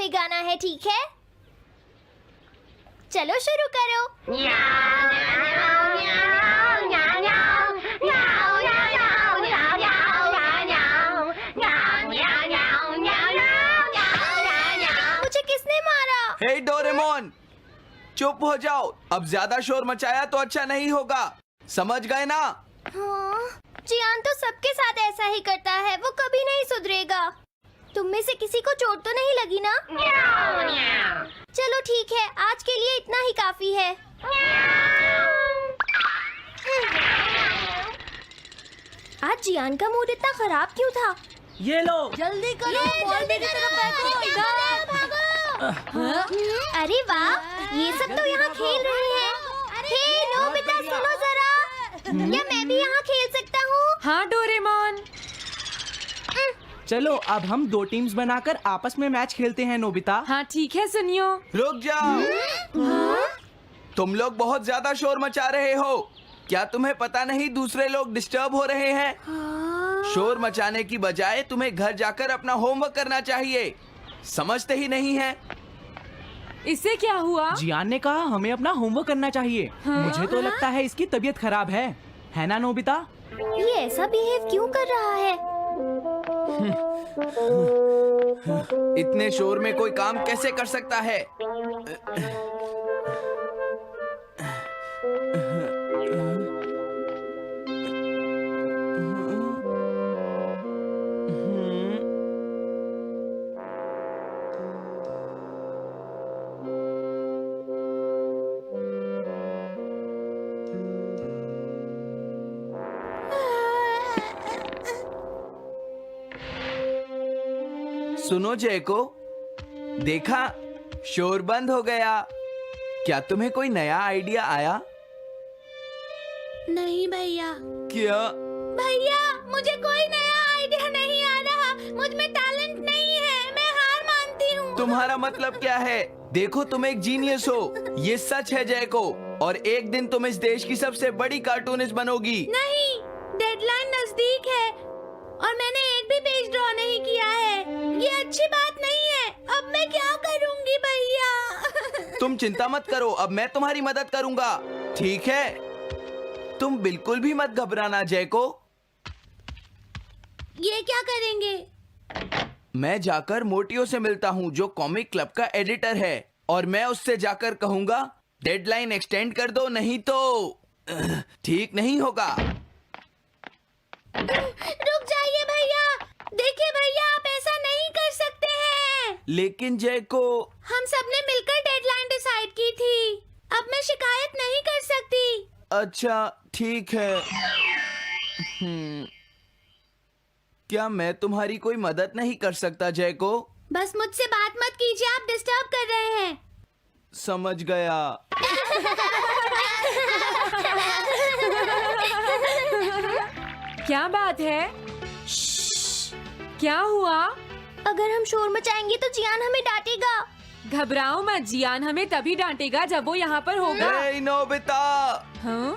गाना है, ठीक है? चलो शुरू करो। मुझे किसने मारा? हे डोरेमोन, चुप हो जाओ। अब ज्यादा शोर मचाया तो अच्छा नहीं होगा, समझ गए ना? हाँ, जियान तो सबके साथ ऐसा ही करता है, वो कभी नहीं सुधरेगा। तुम में से किसी को चोट तो नहीं लगी ना? चलो ठीक है, आज के लिए इतना ही काफी है। आज जियान का मूड इतना खराब क्यों था? ये लो। जल्दी करो, अरे वाह, ये सब तो यहाँ खेल रहे हैं। हे नोबिता, सुनो जरा, क्या मैं भी यहाँ खेल सकता हूँ? हाँ डोरेमोन। चलो अब हम 2 टीम्स बनाकर आपस में मैच खेलते हैं नोबिता। हाँ ठीक है, सुनियो। रुक जाओ। तुम लोग बहुत ज्यादा शोर मचा रहे हो। क्या तुम्हें पता नहीं दूसरे लोग डिस्टर्ब हो रहे हैं? शोर मचाने की बजाय तुम्हें घर जाकर अपना होमवर्क करना चाहिए। समझते ही नहीं है। इससे क्या हुआ? जियान ने कहा हमें अपना होमवर्क करना चाहिए। मुझे तो लगता है इसकी तबीयत खराब है ना नोबिता? ये ऐसा बिहेव क्यों कर रहा है? इतने शोर में कोई काम कैसे कर सकता है? सुनो जयको, देखा, शोर बंद हो गया। क्या तुम्हें कोई नया आइडिया आया? नहीं भैया। क्या? भैया, मुझे कोई नया आइडिया नहीं आ रहा। मुझ में टैलेंट नहीं है, मैं हार मानती हूँ। तुम्हारा मतलब क्या है? देखो, तुम एक जीनियस हो, ये सच है जयको। और एक दिन तुम इस देश की सबसे बड़ी कार्टूनिस्ट बनोगी। नहीं, डेडलाइन नजदीक है और मैंने एक भी पेज ड्रॉ नहीं किया है। ये अच्छी बात नहीं है। अब मैं क्या करूँगी भैया? तुम चिंता मत करो, अब मैं तुम्हारी मदद करूंगा, ठीक है? तुम बिल्कुल भी मत घबराना जयको। ये क्या करेंगे? मैं जाकर मोटियो से मिलता हूँ, जो कॉमिक क्लब का एडिटर है, और मैं उससे जाकर कहूंगा डेडलाइन एक्सटेंड कर दो, नहीं तो ठीक नहीं होगा। रुक जाइए भैया। देखिए भैया, आप ऐसा नहीं कर सकते हैं। लेकिन जयको, हम सबने मिलकर डेडलाइन डिसाइड की थी। अब मैं शिकायत नहीं कर सकती। अच्छा ठीक है। क्या मैं तुम्हारी कोई मदद नहीं कर सकता जयको? बस मुझसे बात मत कीजिए, आप डिस्टर्ब कर रहे हैं। समझ गया। क्या बात है? क्या हुआ? अगर हम शोर मचाएंगे तो जियान हमें डांटेगा। घबराओ मत, जियान हमें तभी डांटेगा जब वो यहाँ पर होगा। हे नोबिता! हाँ?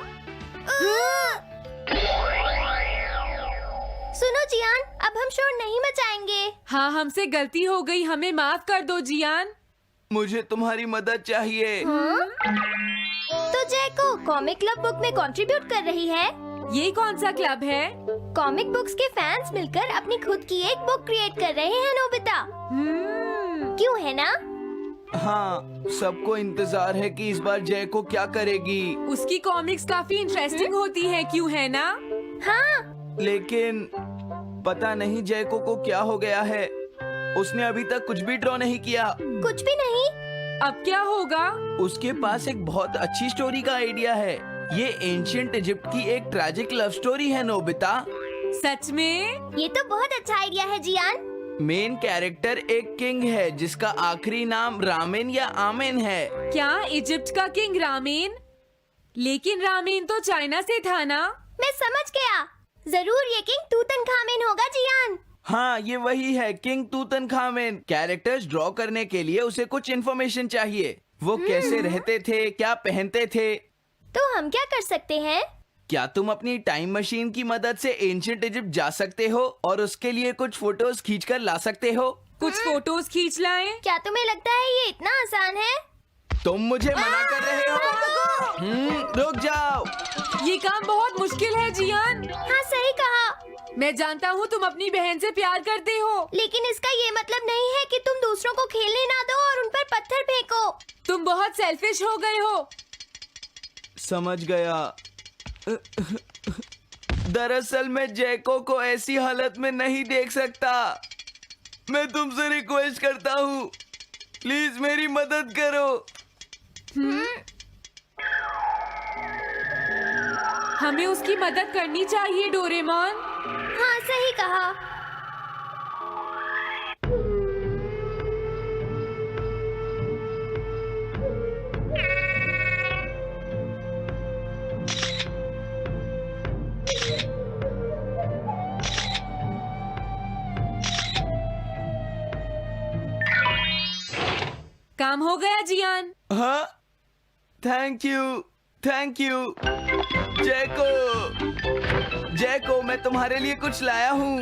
सुनो जियान, अब हम शोर नहीं मचाएंगे। हाँ, हमसे गलती हो गई, हमें माफ कर दो जियान। मुझे तुम्हारी मदद चाहिए। तो जयको कॉमिक क्लब बुक में कंट्रीब्यूट कर रही है। ये कौन सा क्लब है? कॉमिक बुक्स के फैंस मिलकर अपनी खुद की एक बुक क्रिएट कर रहे हैं नोबिता। क्यों, है ना? हाँ, सबको इंतजार है कि इस बार जयको क्या करेगी। उसकी कॉमिक्स काफी इंटरेस्टिंग होती है, क्यों, है ना? हाँ। लेकिन पता नहीं जयको को क्या हो गया है। उसने अभी तक कुछ भी ड्रॉ नहीं किया। कुछ भी नहीं? अब क्या होगा? उसके पास एक बहुत अच्छी स्टोरी का आइडिया है। ये एंशिएंट इजिप्ट की एक ट्रैजिक लव स्टोरी है नोबिता। सच में? ये तो बहुत अच्छा आइडिया है जियान। मेन कैरेक्टर एक किंग है जिसका आखिरी नाम रामेन या आमेन है। क्या इजिप्ट का किंग रामेन? लेकिन रामेन तो चाइना से था ना? मैं समझ गया, जरूर ये किंग तूतनखामेन होगा जियान। हाँ, ये वही है, किंग तूतनखामेन। कैरेक्टर्स ड्रॉ करने के लिए उसे कुछ इन्फॉर्मेशन चाहिए। वो कैसे रहते थे, क्या पहनते थे। तो हम क्या कर सकते हैं? क्या तुम अपनी टाइम मशीन की मदद से एंशिएंट इजिप्ट जा सकते हो और उसके लिए कुछ फोटोज खींचकर ला सकते हो? कुछ फोटोज खींच लाएं? क्या तुम्हें लगता है ये इतना आसान है? तुम मुझे मना कर रहे हो? रुक जाओ। ये काम बहुत मुश्किल है जियान। हाँ सही कहा, मैं जानता हूँ तुम अपनी बहन से प्यार करते हो, लेकिन इसका ये मतलब नहीं है कि तुम दूसरों को खेलने ना दो और उन पर पत्थर फेंको। तुम बहुत सेल्फिश हो गए हो। समझ गया। दरअसल मैं जैको को ऐसी हालत में नहीं देख सकता। मैं तुमसे रिक्वेस्ट करता हूँ, प्लीज मेरी मदद करो। हमें उसकी मदद करनी चाहिए डोरेमोन। हाँ सही कहा। काम हो गया जियान। हाँ, थैंक यू जैको, मैं तुम्हारे लिए कुछ लाया हूँ।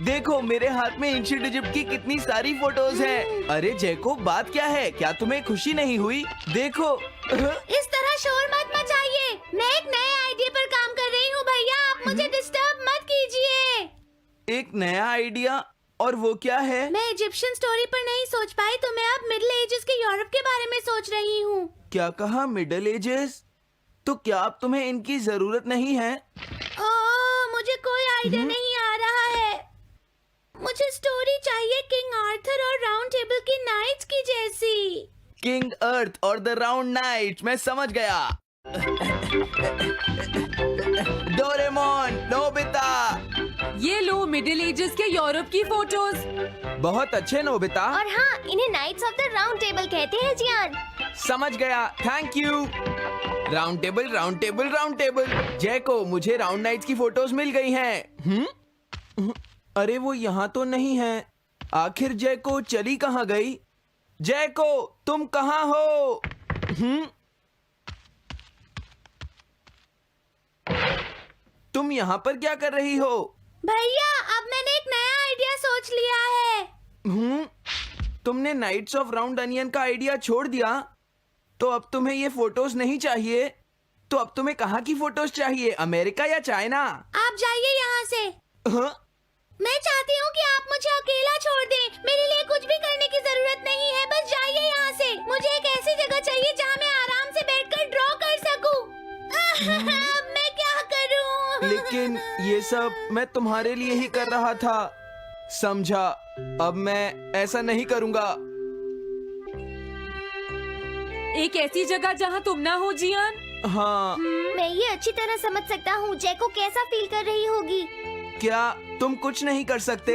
देखो मेरे हाथ में एंशिएंट इजिप्ट की कितनी सारी फोटोज हैं। अरे जैको, बात क्या है? क्या तुम्हें खुशी नहीं हुई? देखो। इस तरह शोर मत मचाइए, मैं एक नए आइडिया पर काम कर रही हूँ भैया, आप मुझे डिस्टर्ब मत कीजिए। एक नया आइडिया? और वो क्या है? मैं इजिप्शियन स्टोरी पर नहीं सोच पाई तो मैं अब मिडिल एजेस के यूरोप के बारे में सोच रही हूँ। क्या कहा? Middle ages? तो क्या अब तुम्हें इनकी जरूरत नहीं है? ओह, मुझे कोई आइडिया नहीं आ रहा है। मुझे स्टोरी चाहिए किंग आर्थर और राउंड टेबल की नाइट्स की जैसी। किंग अर्थ और द राउंड नाइट, मैं समझ गया। Doraemon, Nobita. ये लो मिडिल एजेस के यूरोप की फोटोज। बहुत अच्छे नोबिता। और हाँ, इन्हें knights of the round table कहते हैं जियान। समझ गया, thank you. Round table, round table, round table. Jaiko, मुझे राउंड नाइट्स की फोटोज मिल गई हैं। अरे वो यहाँ तो नहीं है। आखिर जैको चली कहाँ गई? जैको, तुम कहाँ हो? तुम यहाँ पर क्या कर रही हो? भैया, अब मैंने एक नया आइडिया सोच लिया है। तुमने नाइट्स ऑफ राउंड अनियन का आइडिया छोड़ दिया? तो अब तुम्हें ये फोटोज नहीं चाहिए? तो अब तुम्हें कहाँ की फोटोज चाहिए? अमेरिका या चाइना? आप जाइए यहाँ से। हाँ? मैं चाहती हूँ कि आप मुझे अकेला छोड़ दें। मेरे लिए कुछ भी करने की जरूरत नहीं है, बस जाइए यहाँ से। मुझे एक ऐसी जगह चाहिए जहाँ मैं आराम से बैठकर ड्रॉ कर सकूं। अब मैं क्या करूँ? लेकिन ये सब मैं तुम्हारे लिए ही कर रहा था, समझा? अब मैं ऐसा नहीं करूँगा। एक ऐसी जगह जहाँ तुम ना हो जियान। हाँ। मैं ये अच्छी तरह समझ सकता हूँ जैको कैसा फील कर रही होगी। क्या तुम कुछ नहीं कर सकते?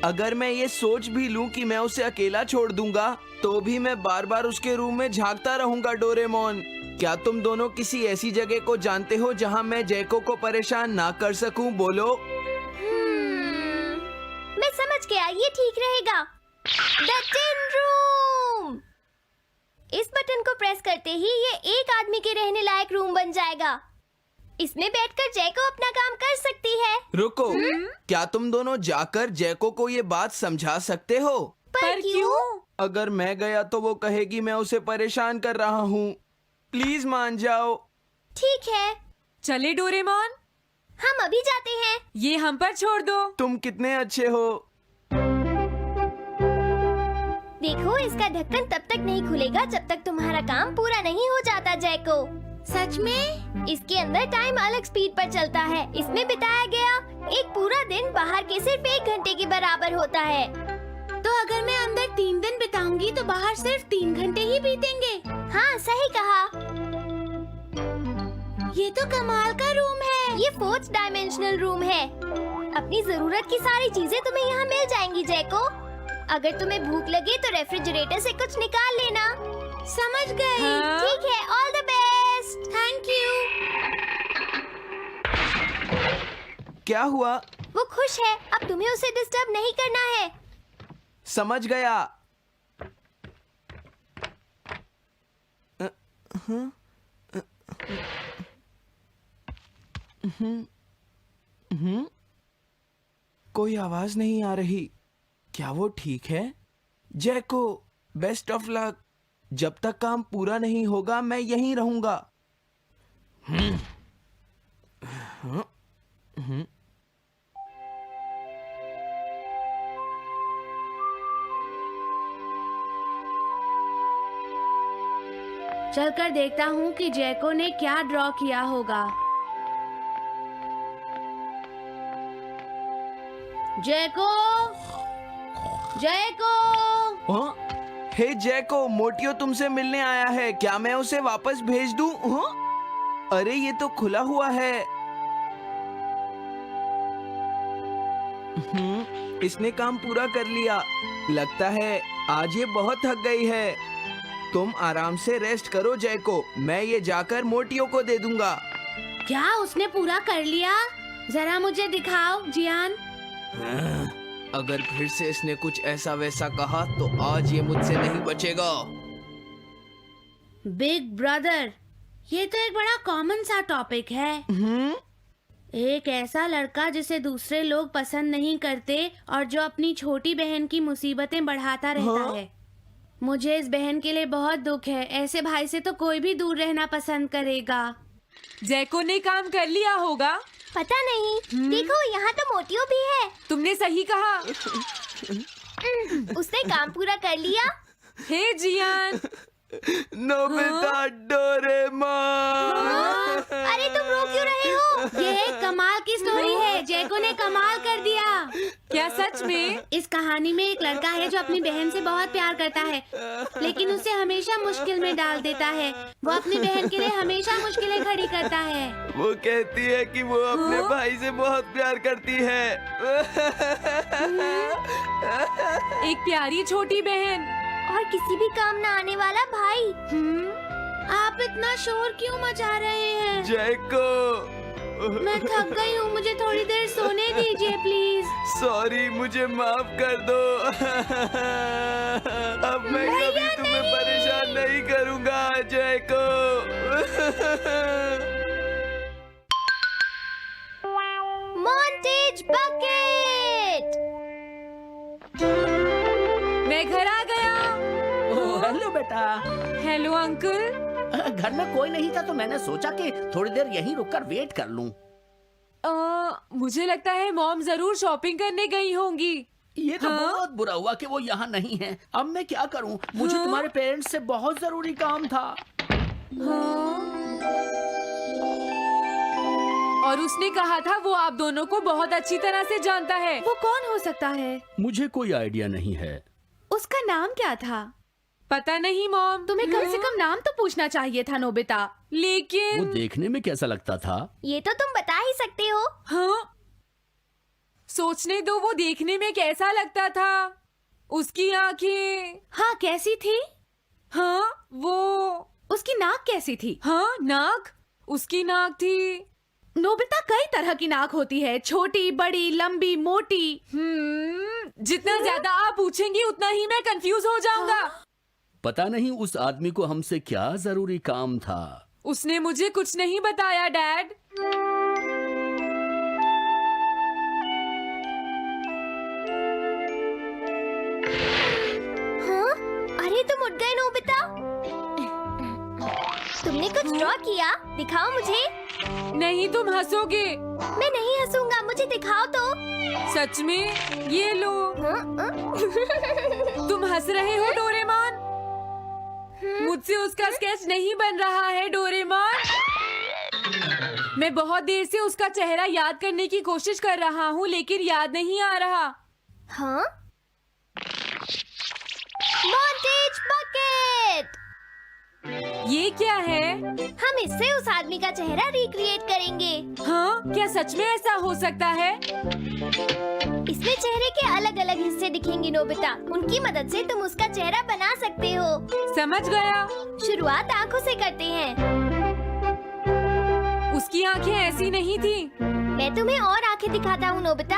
अगर मैं ये सोच भी लूं कि मैं उसे अकेला छोड़ दूंगा, तो भी मैं बार बार उसके रूम में झांकता रहूंगा। डोरेमोन, क्या तुम दोनों किसी ऐसी जगह को जानते हो जहां मैं जैको को परेशान ना कर सकूं? बोलो। मैं समझ गया, ये ठीक रहेगा। The tin room. इस बटन को प्रेस करते ही ये एक आदमी के रहने लायक रूम बन जाएगा। इसमें बैठकर जैको अपना काम कर सकती है। रुको, क्या तुम दोनों जाकर जैको को ये बात समझा सकते हो? पर क्यों? अगर मैं गया तो वो कहेगी मैं उसे परेशान कर रहा हूँ। प्लीज मान जाओ। ठीक है, चले डोरेमोन, हम अभी जाते हैं। ये हम पर छोड़ दो। तुम कितने अच्छे हो। देखो, इसका ढक्कन तब तक नहीं खुलेगा जब तक तुम्हारा काम पूरा नहीं हो जाता जैको। सच में? इसके अंदर टाइम अलग स्पीड पर चलता है। इसमें बिताया गया एक पूरा दिन बाहर के सिर्फ 1 घंटे के बराबर होता है। तो अगर मैं अंदर 3 दिन बिताऊंगी तो बाहर सिर्फ 3 घंटे ही बीतेंगे। हाँ सही कहा। ये तो कमाल का रूम है। ये 4th डायमेंशनल रूम है। अपनी जरूरत की सारी चीजें तुम्हें यहाँ मिल जाएंगी जैको। अगर तुम्हें भूख लगे तो रेफ्रिजरेटर से कुछ निकाल लेना। समझ गई। हाँ? ठीक है, all the best. Thank you. क्या हुआ? वो खुश है, अब तुम्हें उसे डिस्टर्ब नहीं करना है। समझ गया। कोई आवाज नहीं आ रही। क्या वो ठीक है? जैको, बेस्ट ऑफ लक। जब तक काम पूरा नहीं होगा मैं यहीं रहूंगा। चलकर देखता हूँ कि जैको ने क्या ड्रॉ किया होगा। जैको, जैको। हाँ? हे जैको, मोटियो तुमसे मिलने आया है। क्या मैं उसे वापस भेज दूं? हाँ? अरे ये तो खुला हुआ है। इसने काम पूरा कर लिया। लगता है आज ये बहुत थक गई है। तुम आराम से रेस्ट करो जैको, मैं ये जाकर मोटियो को दे दूंगा। क्या उसने पूरा कर लिया? जरा मुझे दिखाओ जियान। अगर फिर से इसने कुछ ऐसा वैसा कहा तो आज ये मुझसे नहीं बचेगा। बिग ब्रदर, ये तो एक बड़ा कॉमन सा टॉपिक है। एक ऐसा लड़का जिसे दूसरे लोग पसंद नहीं करते और जो अपनी छोटी बहन की मुसीबतें बढ़ाता रहता है। मुझे इस बहन के लिए बहुत दुख है। ऐसे भाई से तो कोई भी दूर रहना पसंद करेगा। जैको ने काम कर लिया होगा। पता नहीं। देखो यहाँ तो मोटियो भी है। तुमने सही कहा। उसने काम पूरा कर लिया। Hey Gian. Nobita, Doraemon. अरे तुम रो क्यों रहे हो? ये एक कमाल की स्टोरी है। जैको ने कमाल कर दिया। क्या सच में? इस कहानी में एक लड़का है जो अपनी बहन से बहुत प्यार करता है, लेकिन उसे हमेशा मुश्किल में डाल देता है। वो अपनी बहन के लिए हमेशा मुश्किलें खड़ी करता है। वो कहती है कि वो अपने भाई से बहुत प्यार करती है। एक प्यारी छोटी बहन और किसी भी काम न आने वाला भाई। आप इतना शोर क्यों मचा रहे हैं? जैको, मैं थक गई हूँ, मुझे थोड़ी देर सोने दीजिए प्लीज। सॉरी, मुझे माफ कर दो। अब मैं कभी तुम्हें परेशान नहीं करूँगा जैको। Montage bucket. मैं घर आ गया। ओह, हेलो बेटा। Hello uncle. घर में कोई नहीं था तो मैंने सोचा कि थोड़ी देर यहीं रुककर वेट कर लूं। मुझे लगता है मॉम जरूर शॉपिंग करने गई होंगी। ये तो बहुत बुरा हुआ कि वो यहाँ नहीं है। अब मैं क्या करूं? मुझे तुम्हारे पेरेंट्स से बहुत जरूरी काम था। और उसने कहा था वो आप दोनों को बहुत अच्छी तरह से जानता है। वो कौन हो सकता है? मुझे कोई आइडिया नहीं है। उसका नाम क्या था? पता नहीं मॉम। तुम्हें कम से कम नाम तो पूछना चाहिए था नोबिता। वो लेकिन देखने में कैसा लगता था? ये तो तुम बता ही सकते हो। हाँ, सोचने दो वो देखने में कैसा लगता था। उसकी आंखें। हाँ, कैसी थी? हाँ, वो। उसकी नाक कैसी थी? हाँ, नाक। उसकी नाक थी। नोबिता, कई तरह की नाक होती है, छोटी, बड़ी, लंबी, मोटी। जितना ज्यादा आप पूछेंगी उतना ही मैं कंफ्यूज हो जाऊंगा। पता नहीं उस आदमी को हमसे क्या जरूरी काम था। उसने मुझे कुछ नहीं बताया डैड। हाँ? अरे तुम उठ गए नोबिता। तुमने कुछ ड्रॉ किया? दिखाओ मुझे। नहीं, तुम हंसोगे। मैं नहीं हंसूंगा, मुझे दिखाओ तो। सच में? ये लो। तुम हंस रहे हो डोरेमोन? मुझसे उसका स्केच नहीं बन रहा है डोरेमोन। मैं बहुत देर से उसका चेहरा याद करने की कोशिश कर रहा हूँ लेकिन याद नहीं आ रहा। हाँ? Montage bucket. ये क्या है? हम इससे उस आदमी का चेहरा रिक्रिएट करेंगे। हाँ, क्या सच में ऐसा हो सकता है? इसमें चेहरे के अलग अलग हिस्से दिखेंगे नोबिता। उनकी मदद से तुम उसका चेहरा बना सकते हो। समझ गया। शुरुआत आंखों से करते हैं। उसकी आंखें ऐसी नहीं थी। मैं तुम्हें और आंखें दिखाता हूँ नोबिता।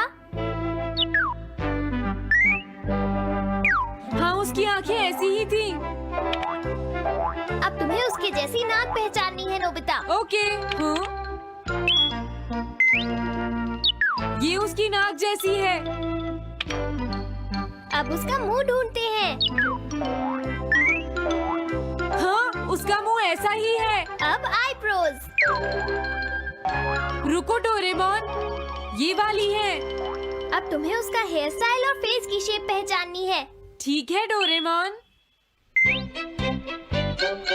हाँ, उसकी आंखें ऐसी ही थी। अब तुम्हें उसके जैसी नाक पहचाननी है नोबिता। ओके। हाँ? ये उसकी नाक जैसी है। अब उसका मुंह ढूंढते हैं। हाँ, उसका मुंह ऐसा ही है। अब आईब्रोज। रुको डोरेमोन, ये वाली है। अब तुम्हें उसका हेयर स्टाइल और फेस की शेप पहचाननी है। ठीक है डोरेमोन।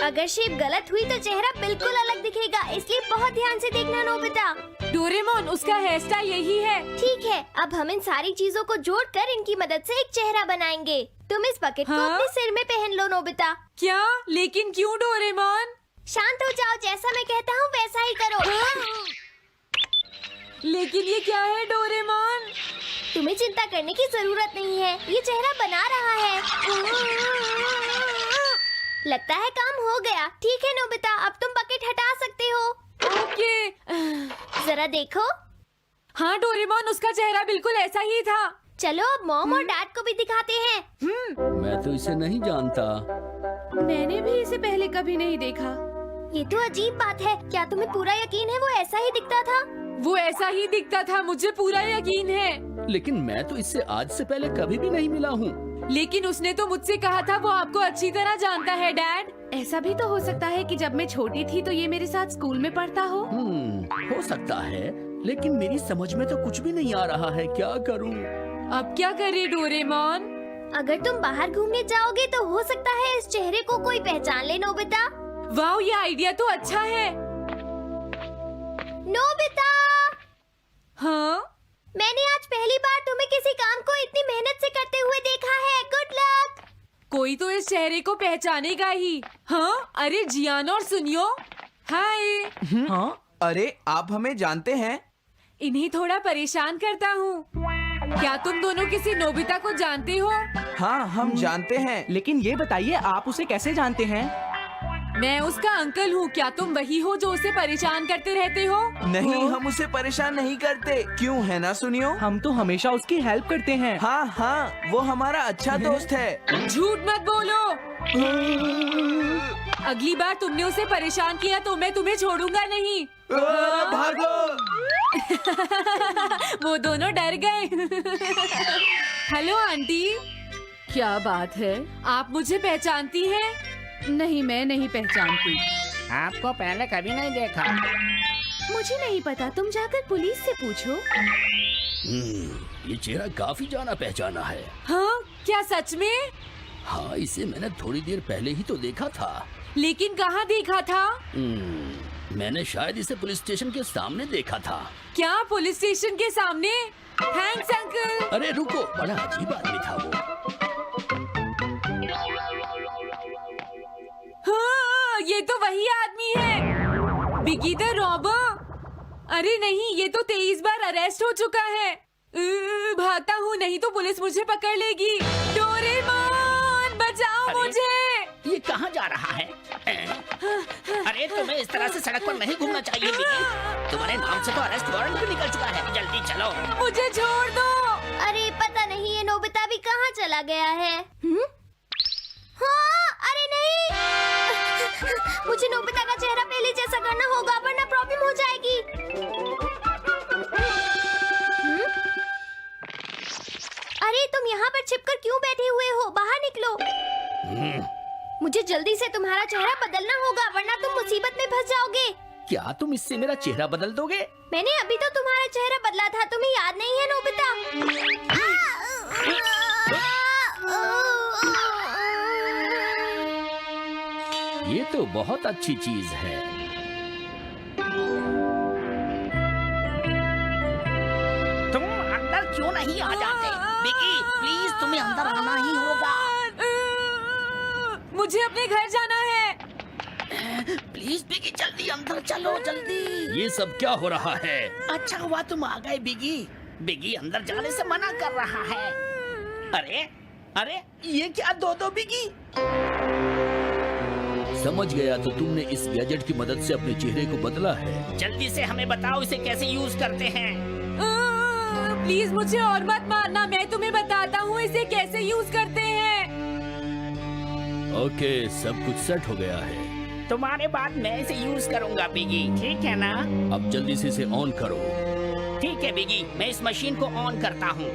अगर शेप गलत हुई तो चेहरा बिल्कुल अलग दिखेगा, इसलिए बहुत ध्यान से देखना नोबिता। डोरेमोन, उसका हेयर स्टाइल यही है। ठीक है, अब हम इन सारी चीजों को जोड़कर इनकी मदद से एक चेहरा बनाएंगे। तुम इस बकेट को हाँ? अपने सिर में पहन लो नोबिता। क्या? लेकिन क्यों डोरेमोन? शांत हो जाओ, जैसा मैं कहता हूँ वैसा ही करो। लेकिन ये क्या है डोरेमोन? तुम्हें चिंता करने की जरूरत नहीं है, ये चेहरा बना रहा है। लगता है काम हो गया। ठीक है नोबिता, अब तुम बकेट हटा सकते हो। ओके। जरा देखो। हाँ डोरेमोन, उसका चेहरा बिल्कुल ऐसा ही था। चलो अब मॉम और डैड को भी दिखाते हैं। मैं तो इसे नहीं जानता। मैंने भी इसे पहले कभी नहीं देखा। ये तो अजीब बात है। क्या तुम्हें पूरा यकीन है वो ऐसा ही दिखता था? वो ऐसा ही दिखता था, मुझे पूरा यकीन है। लेकिन मैं तो इससे आज से पहले कभी भी नहीं मिला हूँ। लेकिन उसने तो मुझसे कहा था वो आपको अच्छी तरह जानता है डैड। ऐसा भी तो हो सकता है कि जब मैं छोटी थी तो ये मेरे साथ स्कूल में पढ़ता हो। हो सकता है, लेकिन मेरी समझ में तो कुछ भी नहीं आ रहा है। क्या करूँ? अब क्या करे डोरेमोन? अगर तुम बाहर घूमने जाओगे तो हो सकता है इस चेहरे को कोई पहचान ले नोबिता। वाह, ये आइडिया तो अच्छा है। नोबिता, हाँ? मैंने आज पहली बार तुम्हें किसी काम को इतनी मेहनत से करते हुए देखा है। Good luck. कोई तो इस चेहरे को पहचानेगा ही। हाँ? अरे जियान और सुनियो, हाय। हाँ? अरे आप हमें जानते हैं? इन्हें थोड़ा परेशान करता हूँ। क्या तुम दोनों किसी नोबिता को जानते हो? हाँ, हम जानते हैं। लेकिन ये बताइए आप उसे कैसे जानते हैं? मैं उसका अंकल हूँ। क्या तुम वही हो जो उसे परेशान करते रहते हो? नहीं, हम उसे परेशान नहीं करते। क्यों, है ना सुनियो? हम तो हमेशा उसकी हेल्प करते हैं। हाँ हाँ, वो हमारा अच्छा दोस्त है। झूठ मत बोलो। अगली बार तुमने उसे परेशान किया तो मैं तुम्हें छोड़ूंगा नहीं। भागो। वो दोनों डर गए। हेलो आंटी, क्या बात है? आप मुझे पहचानती हैं? नहीं, मैं नहीं पहचानती। आपको पहले कभी नहीं देखा। मुझे नहीं पता, तुम जाकर पुलिस से पूछो। ये चेहरा काफी जाना पहचाना है। हाँ? क्या सच में? हाँ, इसे मैंने थोड़ी देर पहले ही तो देखा था। लेकिन कहाँ देखा था? मैंने शायद इसे पुलिस स्टेशन के सामने देखा था। क्या पुलिस स्टेशन के सामने? Thanks uncle. अरे रुको, बड़ा अजीब आदमी था वो। हाँ, ये तो वही आदमी है, बिगी द रॉबर। अरे नहीं, ये तो 23 बार अरेस्ट हो चुका है। भागता हूँ, नहीं तो पुलिस मुझे पकड़ लेगी। डोरेमोन, बचाओ मुझे। ये कहाँ जा रहा है? अरे तुम्हें इस तरह से सड़क पर नहीं घूमना चाहिए बिगी। तुम्हारे नाम से तो अरेस्ट वारंट भी निकल चुका है। जल्दी चलो। मुझे छोड़ दो। अरे पता नहीं ये नोबिता भी कहाँ चला गया है। हाँ, अरे नहीं। मुझे नोबिता का चेहरा पहले जैसा करना होगा वरना प्रॉब्लम हो जाएगी। अरे तुम यहाँ पर छिपकर क्यों बैठे हुए हो? बाहर निकलो। मुझे जल्दी से तुम्हारा चेहरा बदलना होगा वरना तुम मुसीबत में फंस जाओगे। क्या तुम इससे मेरा चेहरा बदल दोगे? मैंने अभी तो तुम्हारा चेहरा बदला था, तुम्हें याद नहीं है नोबिता? ये तो बहुत अच्छी चीज है। तुम अंदर क्यों नहीं आ जाते? बिगी, प्लीज तुम्हें अंदर आना ही होगा। मुझे अपने घर जाना है। प्लीज बिगी, जल्दी अंदर चलो, जल्दी। ये सब क्या हो रहा है? अच्छा हुआ तुम आ गए बिगी। बिगी अंदर जाने से मना कर रहा है। अरे अरे, ये क्या दो बिगी? समझ गया, तो तुमने इस गैजेट की मदद से अपने चेहरे को बदला है। जल्दी से हमें बताओ इसे कैसे यूज करते हैं। प्लीज मुझे और मत मारना, मैं तुम्हें बताता हूँ इसे कैसे यूज करते हैं। ओके, सब कुछ सेट हो गया है। तुम्हारे बाद मैं इसे यूज करूंगा बिगी, ठीक है ना? अब जल्दी से इसे ऑन करो। ठीक है बिगी, मैं इस मशीन को ऑन करता हूँ।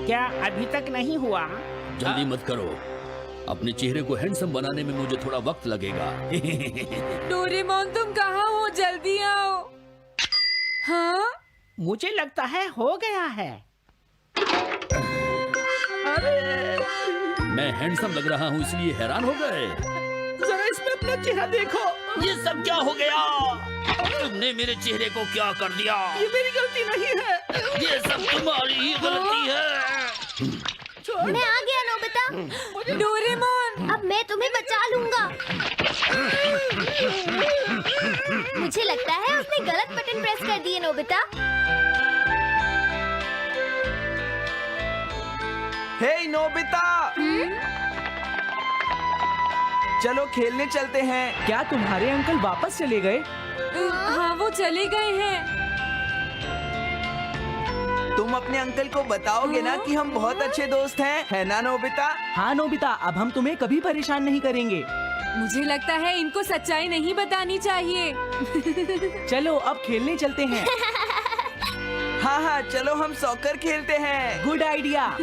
क्या अभी तक नहीं हुआ? जल्दी मत करो, अपने चेहरे को हैंडसम बनाने में मुझे थोड़ा वक्त लगेगा। डोरेमोन तुम कहाँ हो? जल्दी आओ। हाँ? मुझे लगता है हो गया है। मैं हैंडसम लग रहा हूँ इसलिए हैरान हो गए। जरा इसमें अपना चेहरा देखो। ये सब क्या हो गया? तुमने मेरे चेहरे को क्या कर दिया? ये मेरी गलती नहीं है, ये सब तुम्हारी ही गलती है। मैं आ गया नोबिता। डोरेमोन अब मैं तुम्हें बचा लूंगा। मुझे लगता है उसने गलत बटन प्रेस कर दिए नोबिता। हे नोबिता, चलो खेलने चलते हैं। क्या तुम्हारे अंकल वापस चले गए? हाँ वो चले गए हैं। तुम अपने अंकल को बताओगे ना कि हम बहुत अच्छे दोस्त हैं, है ना नोबिता? हाँ नोबिता, अब हम तुम्हें कभी परेशान नहीं करेंगे। मुझे लगता है इनको सच्चाई नहीं बतानी चाहिए। चलो अब खेलने चलते हैं। हाँ हाँ, चलो हम सॉकर खेलते हैं। Good idea.